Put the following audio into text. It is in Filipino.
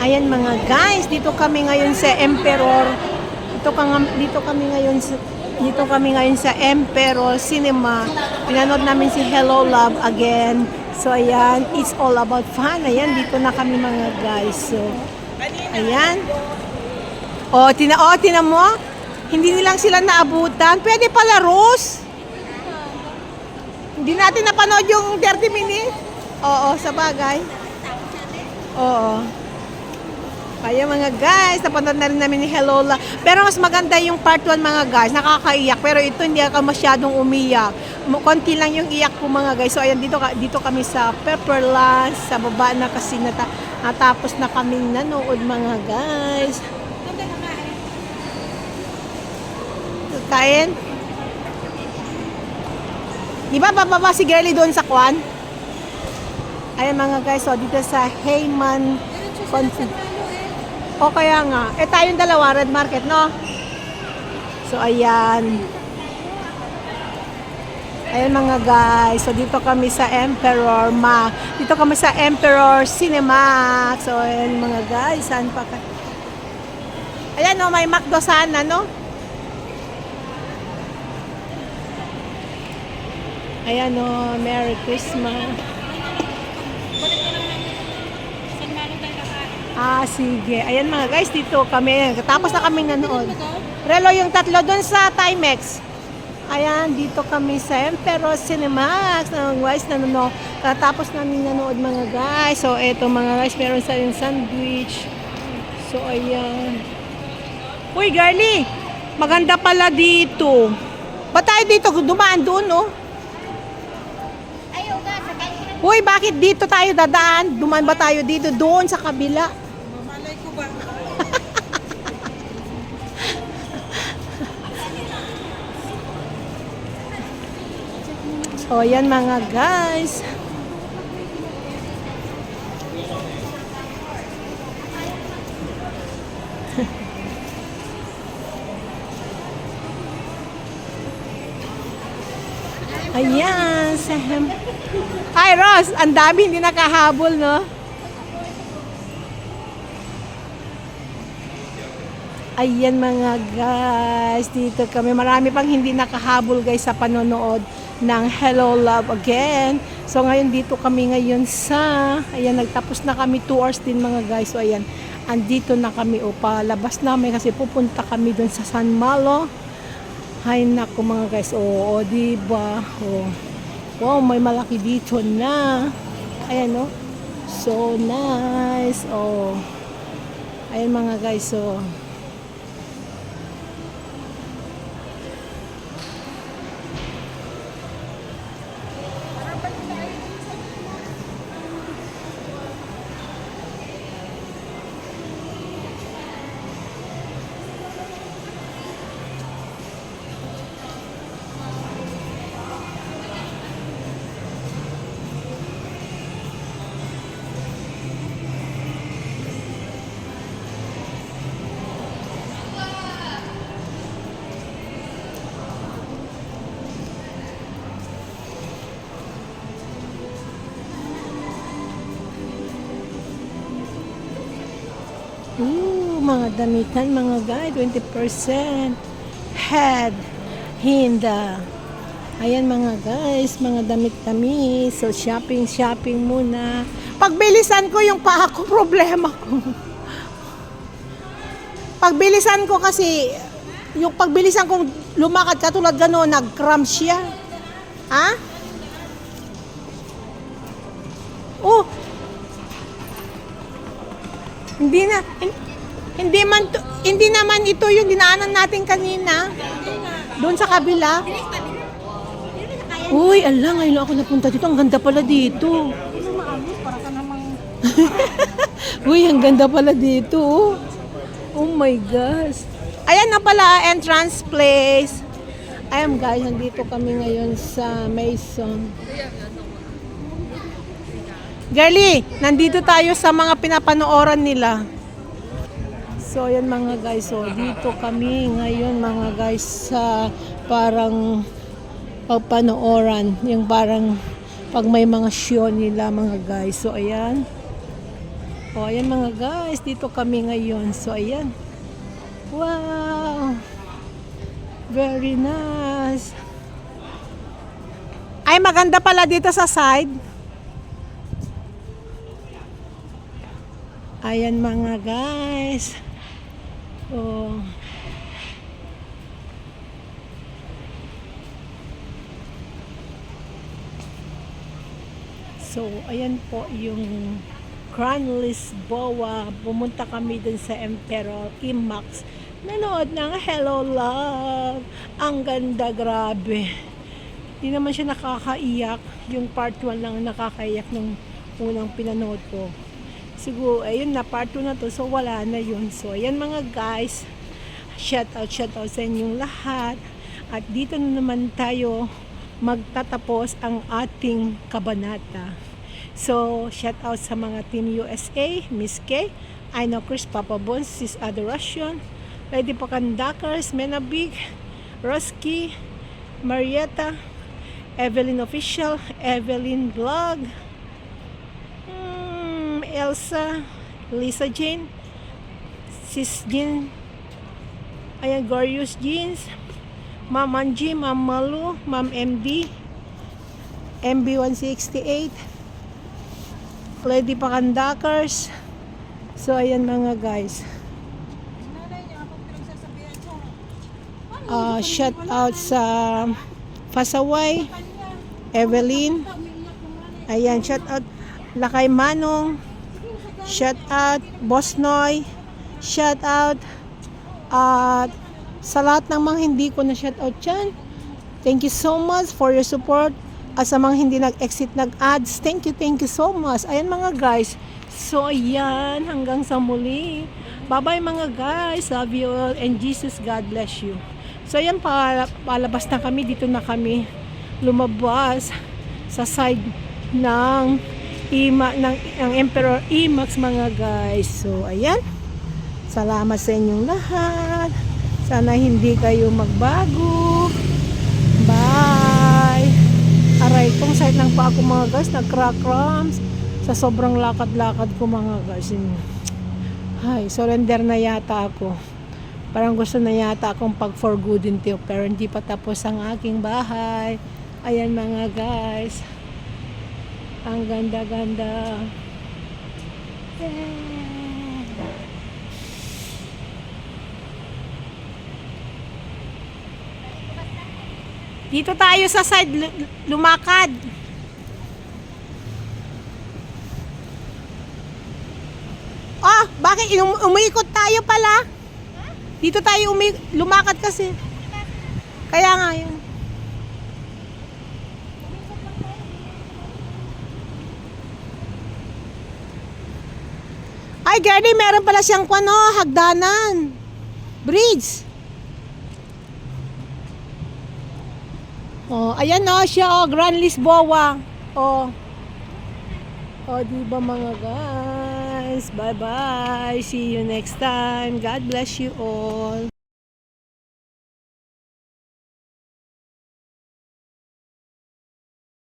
Ayan mga guys, dito kami ngayon sa Emperor. Dito kami ngayon sa Emperor Cinema. Pinanood namin si Hello Love Again. So ayan, it's all about fun. Ayan, dito na kami mga guys. So ayan. Tina mo? Hindi nilang sila naabutan. Pwede pala, Rose. Hindi natin napanood yung 30 minutes. Oo, sa bagay. Oo. Kaya mga guys, napanood na rin namin ni Hello Love. Pero mas maganda yung part 1 mga guys. Nakakaiyak. Pero ito hindi ako masyadong umiyak. Konti lang yung iyak ko mga guys. So ayan, dito kami sa Pepperland. Sa baba na kasi natapos na kaming nanood mga guys. Kain? Di ba bababa si Girlie doon sa kwan? Ayan mga guys, so dito sa Heyman Confit. O kaya nga, tayong dalawa, Red Market, no? So ayan. Ayan mga guys, so dito kami sa Dito kami sa Emperor Cinema. So ayan mga guys, saan pa ka? Ayan no, may McDo sana, no? Ayan o, Merry Christmas. Sige. Ayan mga guys, dito kami. Tapos na kami nanood. Relo yung tatlo doon sa Timex. Ayan, dito kami sa Emperor Cinemax. Guys, tapos namin nanood mga guys. So, eto mga guys, meron sa yung sandwich. So, ayan. Uy, Garly, maganda pala dito. Ba't tayo dito? Dumaan doon, no? Uy, bakit dito tayo dadaan? Dumaan ba tayo dito? Doon sa kabila. Mamalay ko ba? So, yan mga guys. Ayan, Hi, Ross! Ang dami, hindi nakahabol, no? Ayan mga guys, dito kami. Marami pang hindi nakahabol guys sa panonood ng Hello Love Again. So ngayon dito kami ngayon ayan, nagtapos na kami 2 hours din mga guys. So ayan, andito na kami palabas namin kasi pupunta kami dun sa San Malo. Hay nako mga guys, diba? Wow, may malaki dito na. Ayan, no? So nice. Ayan mga guys, mga damitan mga guys, 20% head, hinda. Ayan mga guys, mga damit-damit. So shopping muna. Pagbilisan ko yung paa ko, problema ko. Pagbilisan ko kasi, yung pagbilisan kong lumakad katulad gano'n, nag-cramp siya. Ha? Hindi naman ito yung dinaanan natin kanina. Doon sa kabila. Uy, ala, ngayon ako napunta dito. Ang ganda pala dito. Para ka namang... Uy, ang ganda pala dito. Oh my gosh. Ayan na pala, entrance place. Ayan guys, nandito kami ngayon sa Mason. Girlie, nandito tayo sa mga pinapanooran nila. So, ayan mga guys. So, dito kami ngayon mga guys sa parang pagpanooran. Yung parang Pag may mga show nila mga guys. So ayan. O ayan mga guys, dito kami ngayon. So ayan. Wow. Very nice. Ay maganda pala dito sa side. Ayan mga guys. Oh. So, ayan po yung Grand Lisboa. Pumunta kami dun sa Emperor IMAX. Nanood ng Hello Love. Ang ganda, grabe. Hindi naman siya nakakaiyak. Yung part 1 lang nakakaiyak nung unang pinanood ko. Siguro, ayun na, part 2 na to. So, wala na yun. So, ayan mga guys. Shout out sa inyong lahat. At dito na naman tayo magtatapos ang ating kabanata. So, shout out sa mga Team USA, Miss K, I know Chris, Papa Bones, Sis Adoration, Lady Pakandakers, Menabig, Roski, Marietta, Evelyn Official, Evelyn Vlog, Elsa, Lisa Jane, Sis Jean, ayan, Glorious Jeans, Ma'am Angie, Ma'am Malu, Ma'am MD, MB168, Lady Pakandakers. So, ayan mga guys. nanay niya akong pinagsasabihan ko. Shout out sa Fasaway, Evelyn. Ayan, shout out Lakay Manong. Shout out Boss Noy. Shout out at sa lahat ng mga hindi ko na shout out dyan. Thank you so much for your support. At sa mga hindi nag-exit, nag-ads, thank you so much. Ayan mga guys. So ayan, hanggang sa muli. Bye-bye mga guys. Love you all and Jesus God bless you. So ayan, palabas na kami. Dito na kami lumabas sa side ng Emperor IMAX mga guys. So ayan. Salamat sa inyong lahat. Sana hindi kayo magbago. Bye! Aray, kung side lang pa ako mga guys, nag-crack cramps sa sobrang lakad-lakad ko mga guys. Ay, surrender na yata ako. Parang gusto na yata akong pag-for good into, pero hindi pa tapos ang aking bahay. Ayan mga guys. Ang ganda-ganda. Yeah. Dito tayo sa side lumakad. Oh, bakit umikot tayo pala? Dito tayo lumakad kasi. Kaya nga yun. Ay, Gertie, meron pala siyang hagdanan. Bridge. Oh, ayan siya, Grand Lisboa. Oh, di ba mga guys? Bye-bye. See you next time. God bless you all.